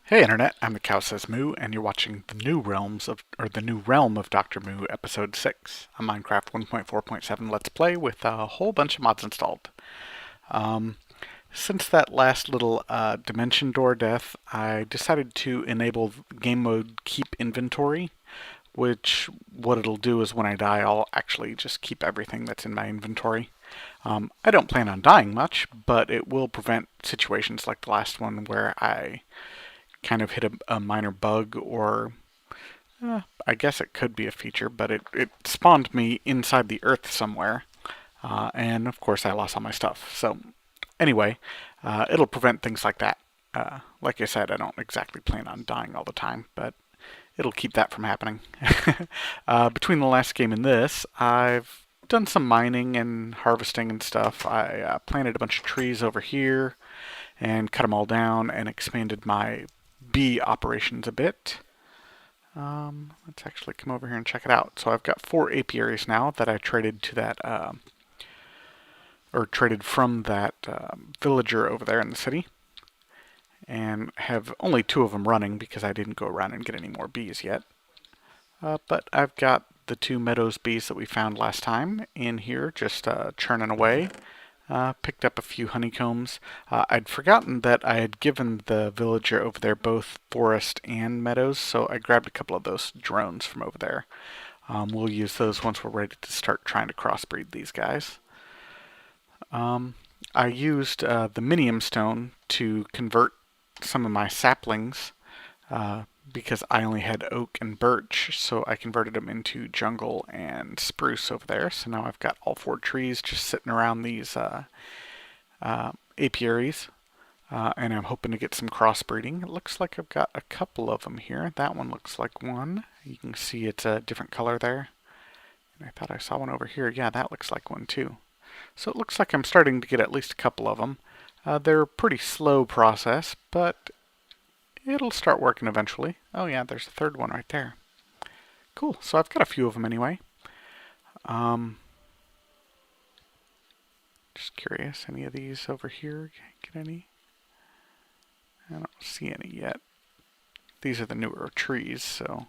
Hey Internet, I'm the Cow Says Moo, and you're watching the New Realm of Doctor Moo, Episode 6, a Minecraft 1.4.7 Let's Play with a whole bunch of mods installed. Um, since that last little dimension door death, I decided to enable game mode Keep Inventory, which what it'll do is when I die, I'll actually just keep everything that's in my inventory. I don't plan on dying much, but it will prevent situations like the last one where I kind of hit a minor bug, or I guess it could be a feature, but it spawned me inside the earth somewhere, and of course I lost all my stuff. So anyway, it'll prevent things like that. Like I said, I don't exactly plan on dying all the time, but it'll keep that from happening. Between the last game and this, I've done some mining and harvesting and stuff. I planted a bunch of trees over here and cut them all down and expanded my bee operations a bit. Let's actually come over here and check it out. So I've got 4 apiaries now that I traded to that, or traded from that villager over there in the city, and have only 2 of them running because I didn't go around and get any more bees yet. But I've got the 2 meadows bees that we found last time in here, just churning away. Picked up a few honeycombs. I'd forgotten that I had given the villager over there both forest and meadows, so I grabbed a couple of those drones from over there. We'll use those once we're ready to start trying to crossbreed these guys. I used the minium stone to convert some of my saplings because I only had oak and birch, so I converted them into jungle and spruce over there. So now I've got all 4 trees just sitting around these apiaries, and I'm hoping to get some crossbreeding. It looks like I've got a couple of them here. That one looks like one. You can see it's a different color there. And I thought I saw one over here. Yeah, that looks like one too. So it looks like I'm starting to get at least a couple of them. They're a pretty slow process, but it'll start working eventually. Oh yeah, there's a third one right there. Cool, so I've got a few of them anyway. Just curious, any of these over here get any? I don't see any yet. These are the newer trees, so...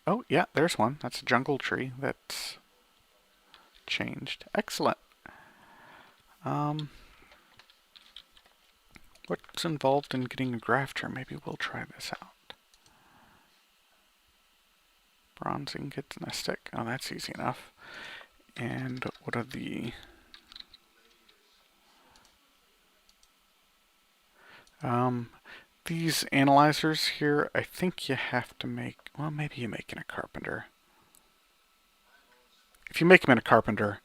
Oh, yeah, there's one. That's a jungle tree that's changed. Excellent. What's involved in getting a grafter? Maybe we'll try this out. Bronze ingots and a stick. Oh, that's easy enough. And what are the... these analyzers here, I think you have to make... Well, maybe you make in a carpenter. If you make them in a carpenter,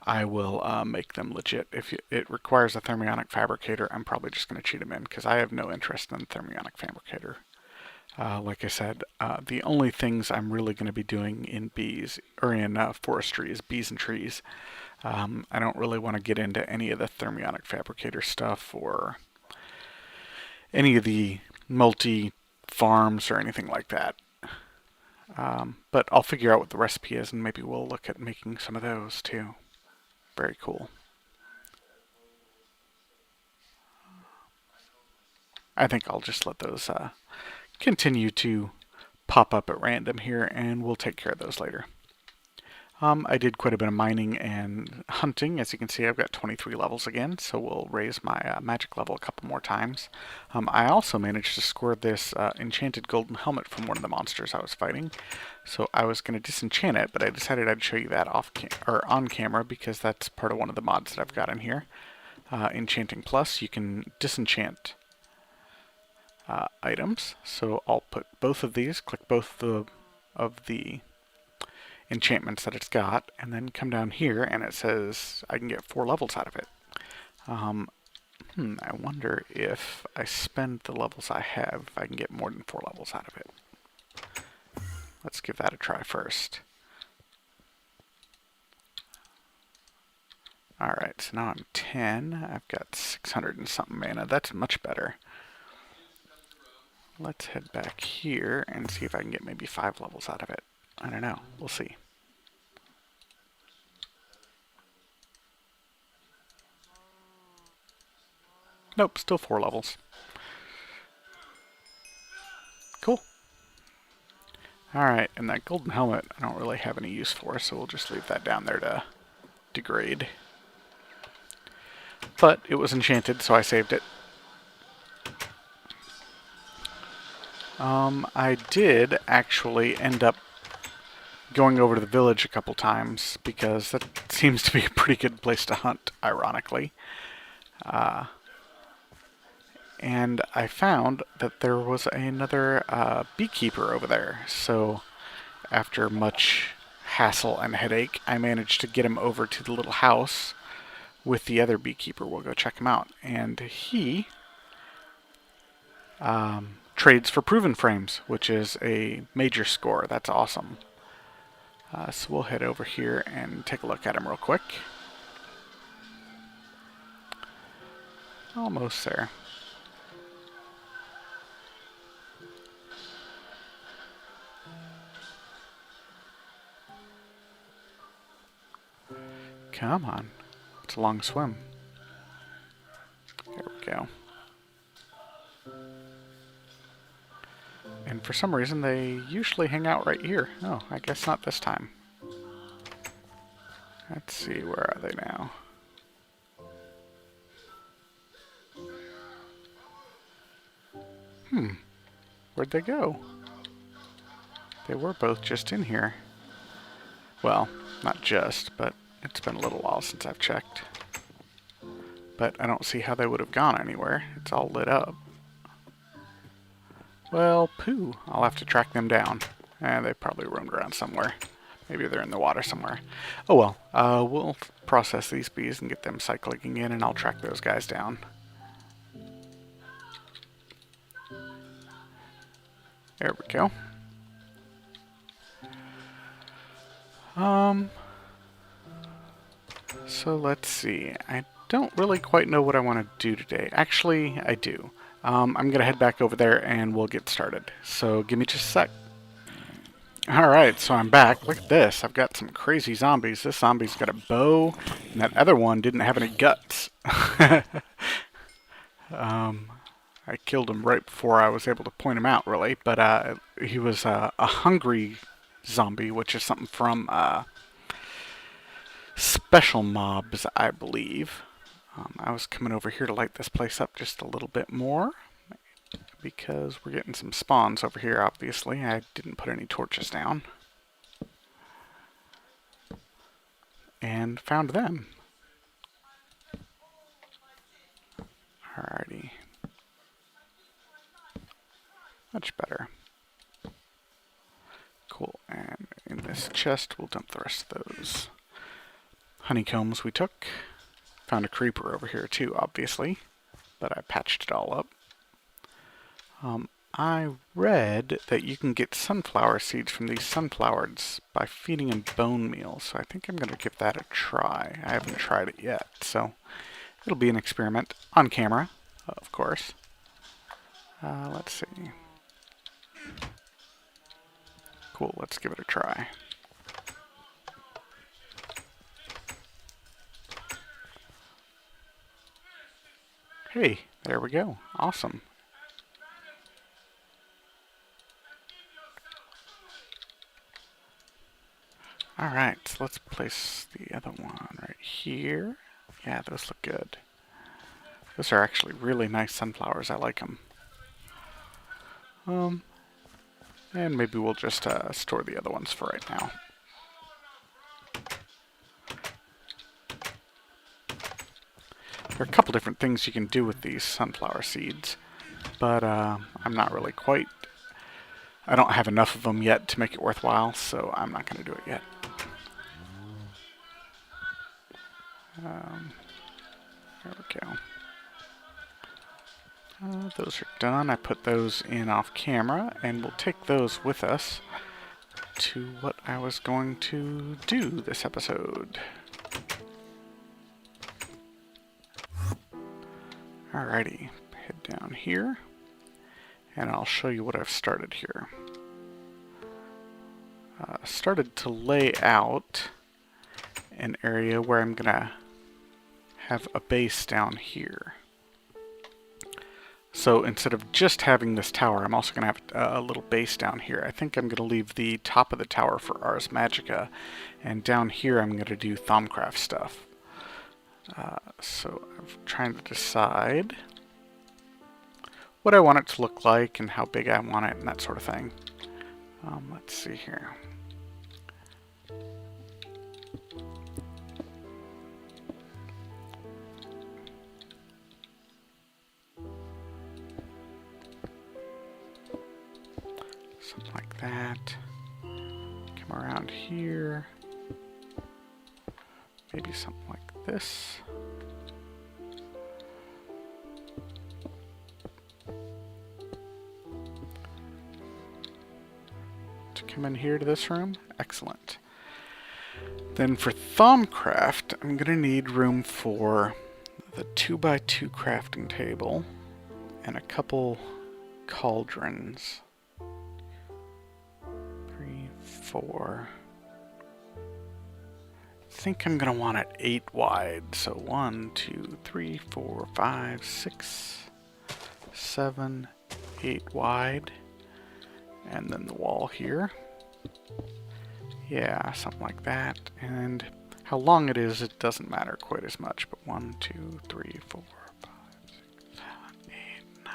I will make them legit. If it requires a thermionic fabricator, I'm probably just going to cheat them in because I have no interest in the thermionic fabricator. Like I said, the only things I'm really going to be doing in bees, or in forestry, is bees and trees. I don't really want to get into any of the thermionic fabricator stuff or any of the multi-farms or anything like that. But I'll figure out what the recipe is and maybe we'll look at making some of those too. Very cool. I think I'll just let those continue to pop up at random here and we'll take care of those later. I did quite a bit of mining and hunting. As you can see, I've got 23 levels again, so we'll raise my magic level a couple more times. I also managed to score this enchanted golden helmet from one of the monsters I was fighting. So I was going to disenchant it, but I decided I'd show you that on camera because that's part of one of the mods that I've got in here. Enchanting Plus, you can disenchant items. So I'll put both of these, click both of the enchantments that it's got, and then come down here and it says I can get 4 levels out of it. I wonder if I spend the levels I have, if I can get more than 4 levels out of it. Let's give that a try first. Alright, so now I'm 10. I've got 600 and something mana. That's much better. Let's head back here and see if I can get maybe 5 levels out of it. I don't know. We'll see. Nope, still 4 levels. Alright, and that golden helmet I don't really have any use for, so we'll just leave that down there to degrade. But it was enchanted, so I saved it. I did actually end up going over to the village a couple times, because that seems to be a pretty good place to hunt, ironically. And I found that there was another beekeeper over there, so after much hassle and headache, I managed to get him over to the little house with the other beekeeper. We'll go check him out. And he trades for proven frames, which is a major score. That's awesome. So we'll head over here and take a look at him real quick. Almost there. Come on. It's a long swim. There we go. And for some reason, they usually hang out right here. Oh, I guess not this time. Let's see, where are they now? Where'd they go? They were both just in here. Well, not just, but it's been a little while since I've checked. But I don't see how they would have gone anywhere. It's all lit up. Well, pooh. I'll have to track them down. They probably roamed around somewhere. Maybe they're in the water somewhere. Oh well, we'll process these bees and get them cycling in, and I'll track those guys down. There we go. So let's see. I don't really quite know what I want to do today. Actually, I do. I'm going to head back over there and we'll get started. So give me just a sec. Alright, so I'm back. Look at this. I've got some crazy zombies. This zombie's got a bow, and that other one didn't have any guts. I killed him right before I was able to point him out, really. But he was a hungry zombie, which is something from Special Mobs, I believe. I was coming over here to light this place up just a little bit more, because we're getting some spawns over here, obviously. I didn't put any torches down. And found them. Alrighty. Much better. Cool. And in this chest, we'll dump the rest of those honeycombs we took. Found a creeper over here too, obviously, but I patched it all up. I read that you can get sunflower seeds from these sunflowers by feeding them bone meal, so I think I'm going to give that a try. I haven't tried it yet, so it'll be an experiment on camera, of course. Let's see. Cool, let's give it a try. Hey, there we go. Awesome. Alright, so let's place the other one right here. Yeah, those look good. Those are actually really nice sunflowers. I like them. And maybe we'll just store the other ones for right now. There are a couple different things you can do with these sunflower seeds, but I'm not really quite... I don't have enough of them yet to make it worthwhile, so I'm not going to do it yet. There we go. Those are done. I put those in off camera, and we'll take those with us to what I was going to do this episode. Alrighty, head down here, and I'll show you what I've started here. Started to lay out an area where I'm gonna have a base down here. So instead of just having this tower, I'm also going to have a little base down here. I think I'm going to leave the top of the tower for Ars Magica, and down here I'm going to do Thaumcraft stuff. So I'm trying to decide what I want it to look like and how big I want it and that sort of thing. Let's see here. Something like that. Come around here. Maybe something like this. To come in here to this room. Excellent. Then for Thaumcraft, I'm going to need room for the 2x2 crafting table and a couple cauldrons. 3, 4. I think I'm going to want it 8 wide. So 1, 2, 3, 4, 5, 6, 7, 8 wide. And then the wall here. Yeah, something like that. And how long it is, it doesn't matter quite as much. But 1, 2, 3, 4, 5, 6, 7, 8, 9.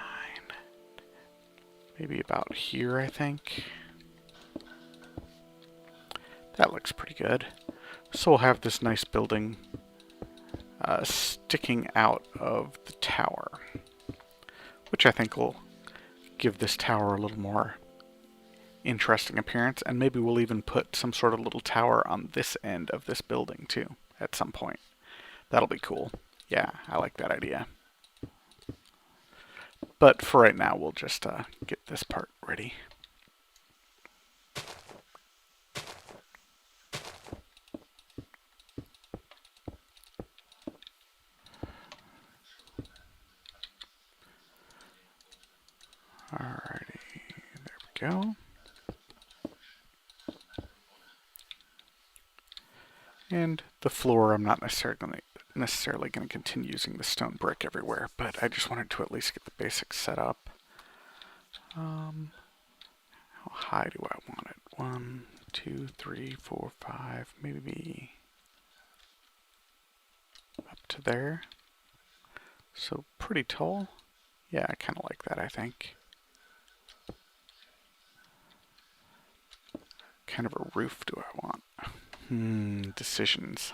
Maybe about here, I think. That looks pretty good. So we'll have this nice building sticking out of the tower, which I think will give this tower a little more interesting appearance, and maybe we'll even put some sort of little tower on this end of this building too at some point. That'll be cool. Yeah, I like that idea. But for right now, we'll just get this part ready. Alrighty, there we go. And the floor, I'm not necessarily going to continue using the stone brick everywhere, but I just wanted to at least get the basics set up. How high do I want it? 1, 2, 3, 4, 5, maybe up to there. So pretty tall. Yeah, I kind of like that, I think. Kind of a roof do I want? Decisions.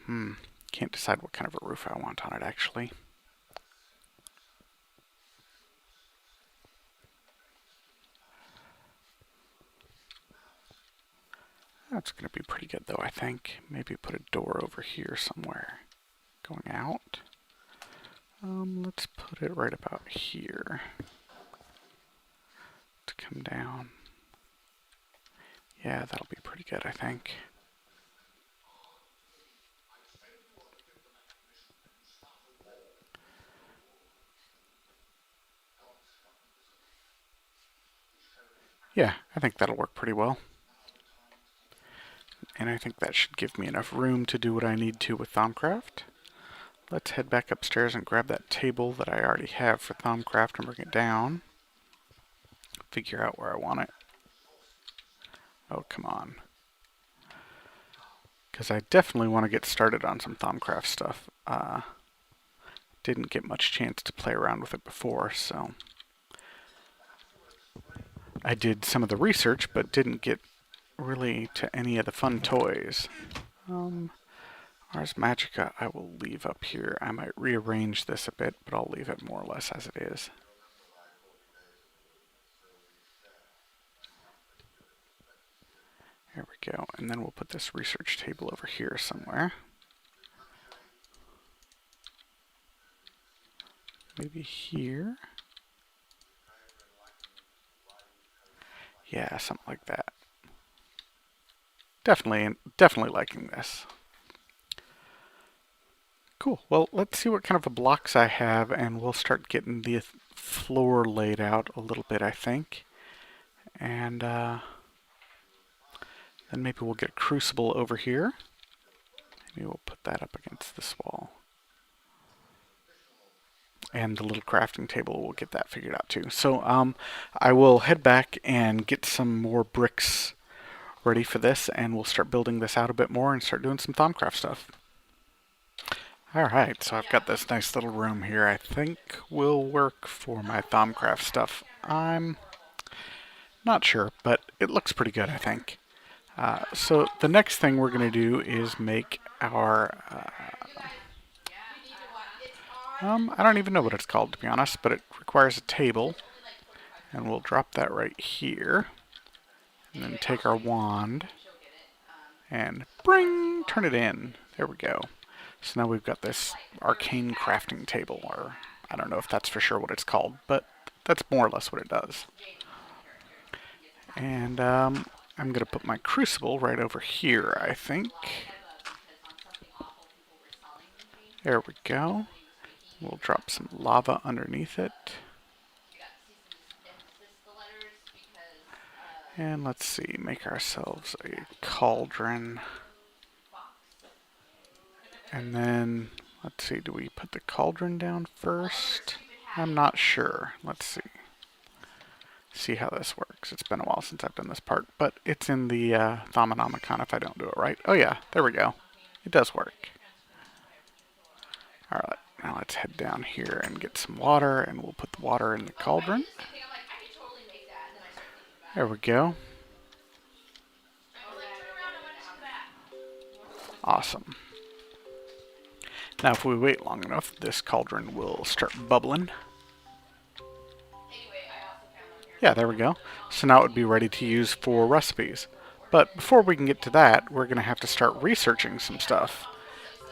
Can't decide what kind of a roof I want on it, actually. That's going to be pretty good, though, I think. Maybe put a door over here somewhere. Going out. Let's put it right about here. To come down. Yeah, that'll be pretty good, I think. Yeah, I think that'll work pretty well. And I think that should give me enough room to do what I need to with Thaumcraft. Let's head back upstairs and grab that table that I already have for Thaumcraft and bring it down. Figure out where I want it. Oh, come on. Because I definitely want to get started on some Thaumcraft stuff. Didn't get much chance to play around with it before, so I did some of the research, but didn't get really to any of the fun toys. Ars Magica I will leave up here. I might rearrange this a bit, but I'll leave it more or less as it is. There we go. And then we'll put this research table over here somewhere. Maybe here. Yeah, something like that. Definitely liking this. Cool. Well, let's see what kind of blocks I have, and we'll start getting the floor laid out a little bit, I think. And Then maybe we'll get a crucible over here. Maybe we'll put that up against this wall. And the little crafting table, we'll get that figured out too. So I will head back and get some more bricks ready for this, and we'll start building this out a bit more and start doing some Thaumcraft stuff. Alright, so I've got this nice little room here I think will work for my Thaumcraft stuff. I'm not sure, but it looks pretty good, I think. So the next thing we're going to do is make our... I don't even know what it's called, to be honest, but it requires a table. And we'll drop that right here. And then take our wand and bring, turn it in. There we go. So now we've got this arcane crafting table, or I don't know if that's for sure what it's called, but that's more or less what it does. And I'm going to put my crucible right over here, I think. There we go. We'll drop some lava underneath it. And let's see, make ourselves a cauldron. And then, let's see, do we put the cauldron down first? I'm not sure. Let's see. See how this works. It's been a while since I've done this part, but it's in the Thaumonomicon if I don't do it right. Oh yeah, there we go. It does work. Alright, now let's head down here and get some water, and we'll put the water in the cauldron. There we go. Awesome. Now if we wait long enough, this cauldron will start bubbling. Yeah, there we go. So now it would be ready to use for recipes. But before we can get to that, we're going to have to start researching some stuff.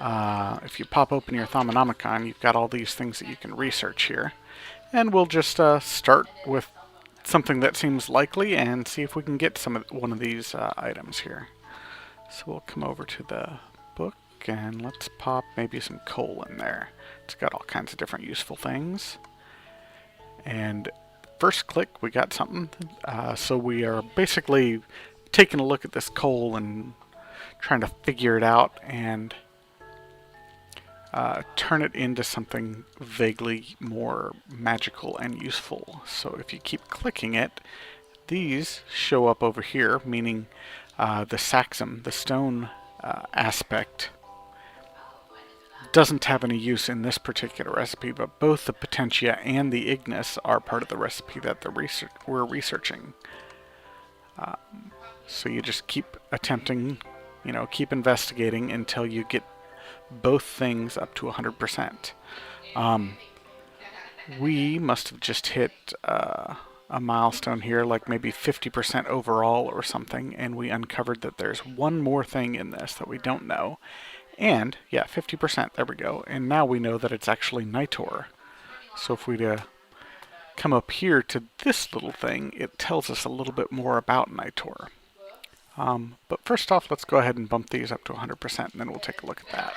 If you pop open your Thaumonomicon, you've got all these things that you can research here. And we'll just start with something that seems likely and see if we can get one of these items here. So we'll come over to the book and let's pop maybe some coal in there. It's got all kinds of different useful things. And first click, we got something. So we are basically taking a look at this coal and trying to figure it out and turn it into something vaguely more magical and useful. So if you keep clicking it, these show up over here, meaning the saxum, the stone aspect, doesn't have any use in this particular recipe, but both the potentia and the ignis are part of the recipe that we're researching. So you just keep attempting, keep investigating until you get both things up to 100%. We must have just hit a milestone here, like maybe 50% overall or something, and we uncovered that there's one more thing in this that we don't know. And, yeah, 50%, there we go. And now we know that it's actually Nitor. So if we come up here to this little thing, it tells us a little bit more about Nitor. But first off, let's go ahead and bump these up to 100%, and then we'll take a look at that.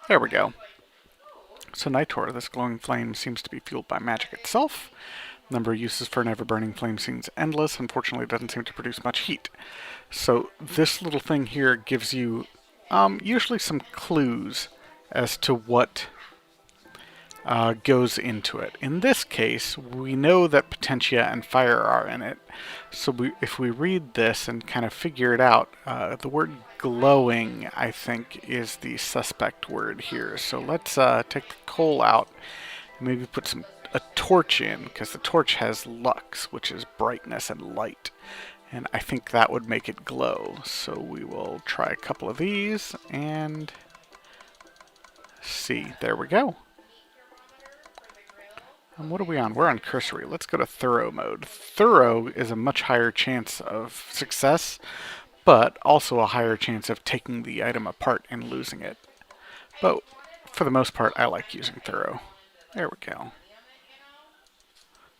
There we go. So Nitor, this glowing flame, seems to be fueled by magic itself. The number of uses for an ever-burning flame seems endless. Unfortunately, it doesn't seem to produce much heat. So this little thing here gives you usually some clues as to what goes into it. In this case, we know that potentia and fire are in it. So if we read this and kind of figure it out, the word glowing, I think, is the suspect word here. So let's take the coal out and maybe put a torch in, because the torch has lux, which is brightness and light. And I think that would make it glow. So we will try a couple of these and see. There we go. And what are we on? We're on cursory. Let's go to thorough mode. Thorough is a much higher chance of success, but also a higher chance of taking the item apart and losing it. But for the most part, I like using thorough. There we go.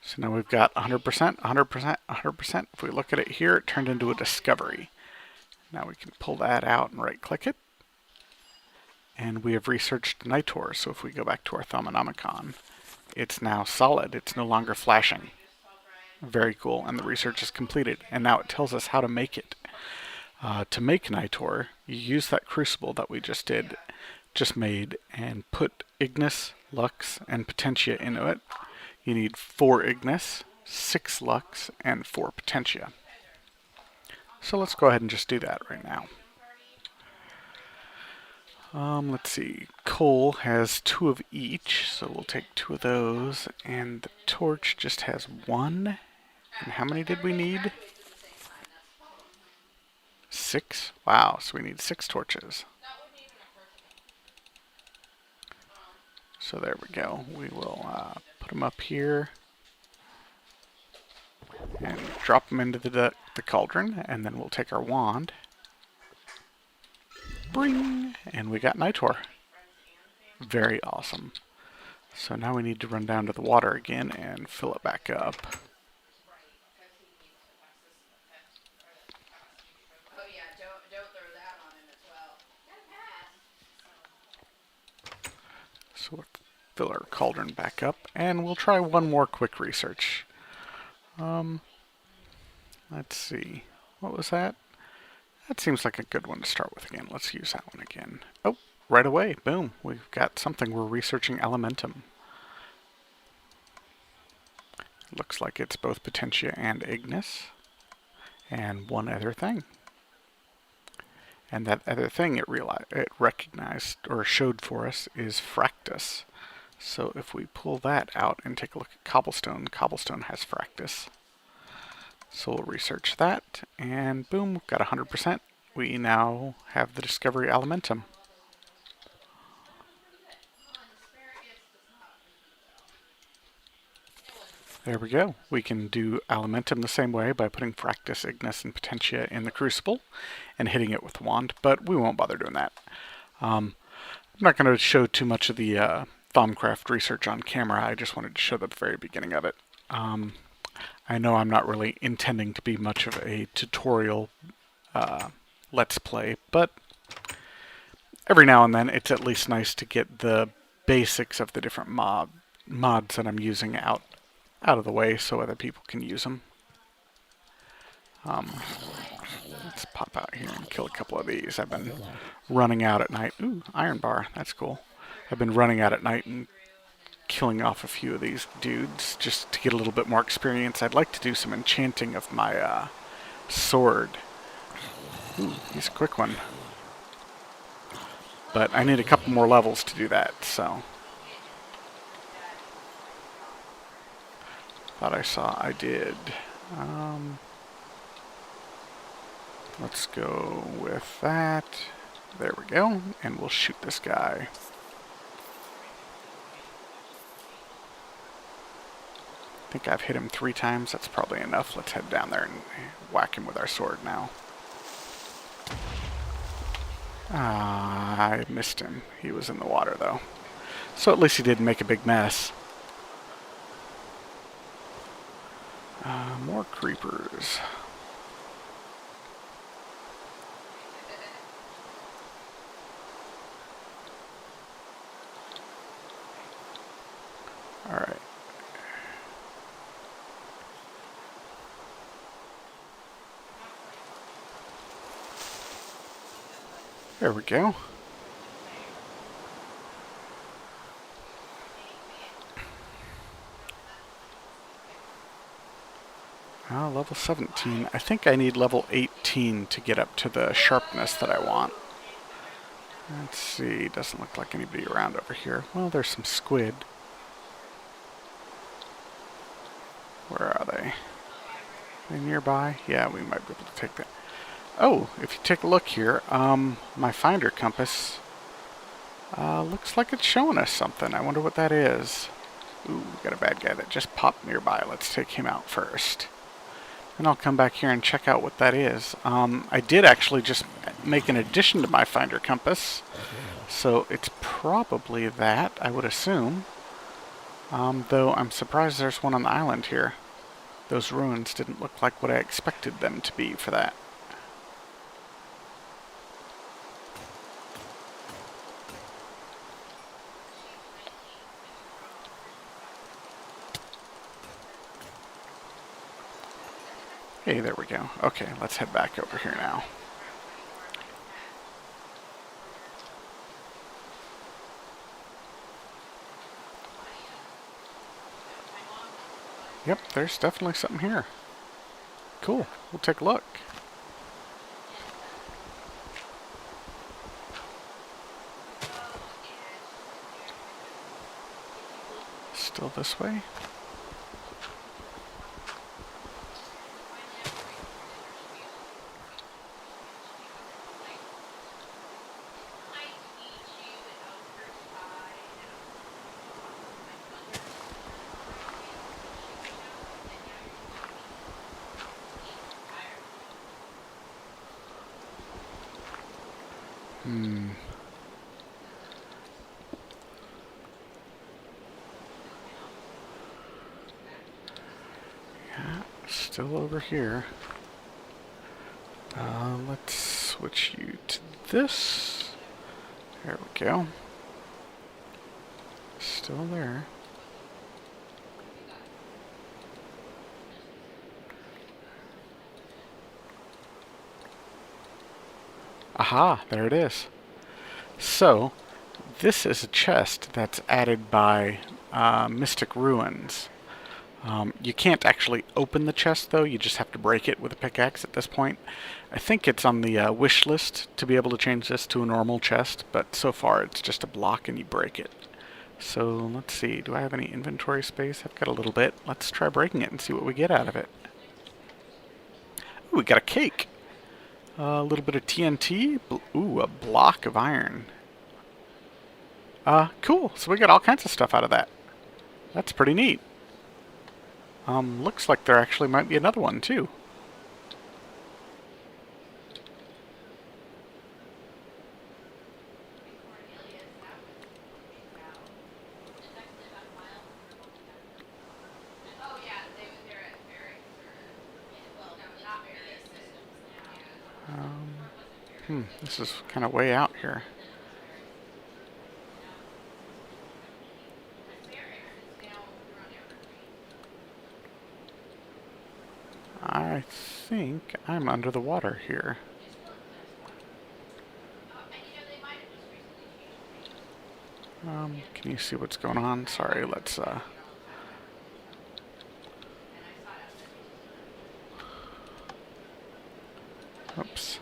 So now we've got 100%, 100%, 100%. If we look at it here, it turned into a discovery. Now we can pull that out and right-click it. And we have researched Nitor. So if we go back to our Thaumonomicon, it's now solid. It's no longer flashing. Very cool. And the research is completed. And now it tells us how to make it. To make nitor, you use that crucible that we just made, and put Ignis, Lux, and Potentia into it. You need 4 Ignis, 6 Lux, and 4 Potentia. So let's go ahead and just do that right now. Let's see. Coal has 2 of each, so we'll take 2 of those. And the torch just has 1. And how many did we need? 6? Wow, so we need 6 torches. So there we go. We will put them up here and drop them into the cauldron, and then we'll take our wand. Bring! And we got nitor. Very awesome. So now we need to run down to the water again and fill it back up. So we'll fill our cauldron back up, and we'll try one more quick research. Let's see. What was that? That seems like a good one to start with again. Let's use that one again. Oh, right away. Boom. We've got something. We're researching elementum. Looks like it's both Potentia and Ignis. And one other thing. And that other thing it recognized or showed for us is Fractus. So if we pull that out and take a look at Cobblestone, Cobblestone has Fractus. So we'll research that, and boom, we've got 100%. We now have the Discovery Elementum. There we go. We can do Elementum the same way by putting Fractus, Ignis, and Potentia in the Crucible and hitting it with the wand, but we won't bother doing that. I'm not going to show too much of the Thaumcraft research on camera. I just wanted to show the very beginning of it. I know I'm not really intending to be much of a tutorial Let's Play, but every now and then it's at least nice to get the basics of the different mods that I'm using out of the way so other people can use them. Let's pop out here and kill a couple of these. I've been running out at night. Ooh, iron bar. That's cool. I've been running out at night and killing off a few of these dudes just to get a little bit more experience. I'd like to do some enchanting of my sword. Ooh, he's a quick one. But I need a couple more levels to do that, so. Thought I saw I did. Let's go with that. There we go. And we'll shoot this guy. I think I've hit him 3 times. That's probably enough. Let's head down there and whack him with our sword now. I missed him. He was in the water, though. So at least he didn't make a big mess. More creepers. Alright. There we go. Level 17. I think I need level 18 to get up to the sharpness that I want. Let's see. Doesn't look like anybody around over here. Well, there's some squid. Where are they? Are they nearby? Yeah, we might be able to take that. Oh, if you take a look here, my finder compass looks like it's showing us something. I wonder what that is. Ooh, we got a bad guy that just popped nearby. Let's take him out first. And I'll come back here and check out what that is. I did actually just make an addition to my finder compass. So it's probably that, I would assume. Though I'm surprised there's one on the island here. Those ruins didn't look like what I expected them to be for that. Hey, there we go. Okay, let's head back over here now. Yep, there's definitely something here. Cool. We'll take a look. Still this way? Hmm. Yeah, still over here. Let's switch you to this. There we go. Still there. Aha, there it is. So, this is a chest that's added by Mystic Ruins. You can't actually open the chest, though. You just have to break it with a pickaxe at this point. I think it's on the wish list to be able to change this to a normal chest, but so far it's just a block and you break it. So let's see. Do I have any inventory space? I've got a little bit. Let's try breaking it and see what we get out of it. Ooh, we got a cake. A little bit of TNT. Ooh, a block of iron. Cool. So we got all kinds of stuff out of that. That's pretty neat. Looks like there actually might be another one, too. This is kind of way out here. I think I'm under the water here. Can you see what's going on? Sorry, let's, oops.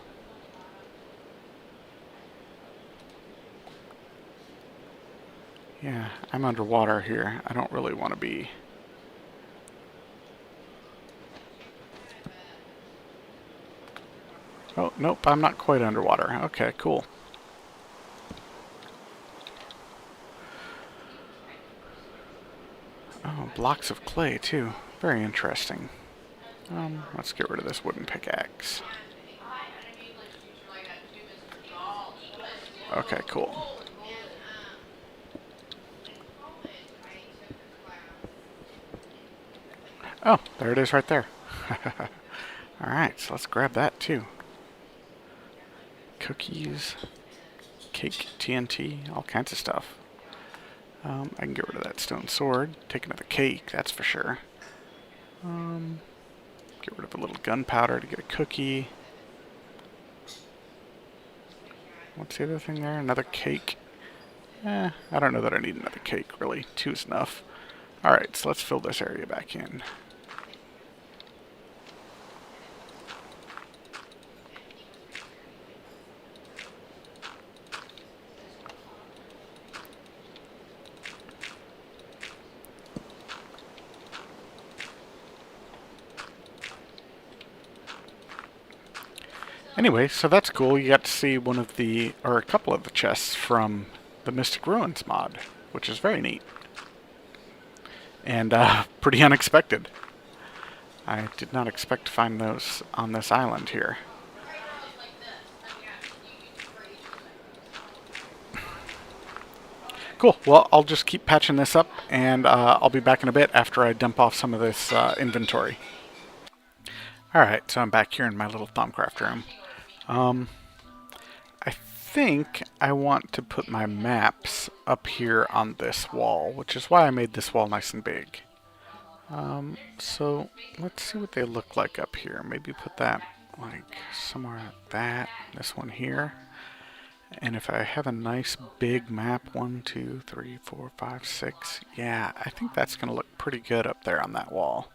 Yeah, I'm underwater here. I don't really want to be. Oh, nope, I'm not quite underwater. Okay, cool. Oh, blocks of clay, too. Very interesting. Let's get rid of this wooden pickaxe. Okay, cool. Oh, there it is right there. Alright, so let's grab that too. Cookies, cake, TNT, all kinds of stuff. I can get rid of that stone sword. Take another cake, that's for sure. Get rid of a little gunpowder to get a cookie. What's the other thing there? Another cake. I don't know that I need another cake, really. Two is enough. Alright, so let's fill this area back in. Anyway, so that's cool. You got to see one of the, or a couple of the chests from the Mystic Ruins mod, which is very neat. And pretty unexpected. I did not expect to find those on this island here. Cool. Well, I'll just keep patching this up, and I'll be back in a bit after I dump off some of this inventory. Alright, so I'm back here in my little Thaumcraft room. I think I want to put my maps up here on this wall, which is why I made this wall nice and big. So let's see what they look like up here. Maybe put that like somewhere like that. This one here. And if I have a nice big map, 1, 2, 3, 4, 5, 6, yeah, I think that's going to look pretty good up there on that wall.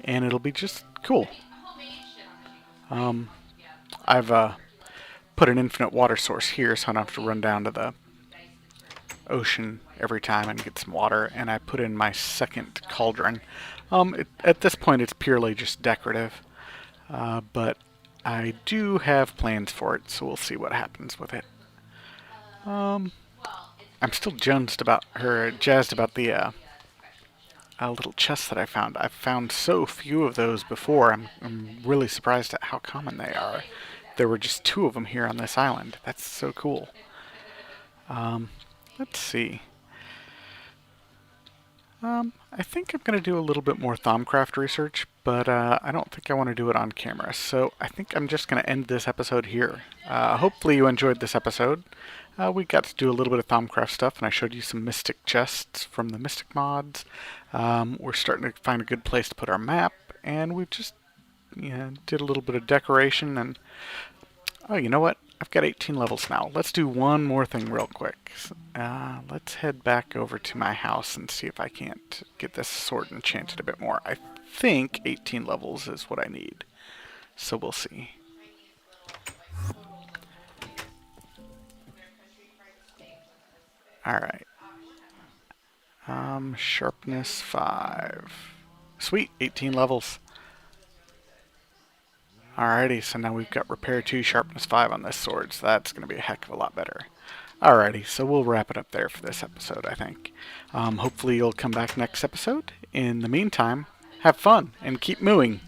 and it'll be just cool. I've put an infinite water source here, so I don't have to run down to the ocean every time and get some water. And I put in my second cauldron. At this point, it's purely just decorative, but I do have plans for it, so we'll see what happens with it. I'm still jazzed about the little chest that I found. I've found so few of those before. I'm really surprised at how common they are. There were just 2 of them here on this island. That's so cool. Let's see. I think I'm going to do a little bit more Thaumcraft research, but I don't think I want to do it on camera. So I think I'm just going to end this episode here. Hopefully you enjoyed this episode. We got to do a little bit of Thaumcraft stuff, and I showed you some Mystic chests from the Mystic mods. We're starting to find a good place to put our map, and we've just did a little bit of decoration. And oh, you know what? I've got 18 levels now. Let's do one more thing real quick. Let's head back over to my house and see if I can't get this sword enchanted a bit more. I think 18 levels is what I need. So we'll see. Alright. Sharpness 5. Sweet, 18 levels. Alrighty, so now we've got Repair 2, Sharpness 5 on this sword, so that's going to be a heck of a lot better. Alrighty, so we'll wrap it up there for this episode, I think. Hopefully you'll come back next episode. In the meantime, have fun and keep mooing.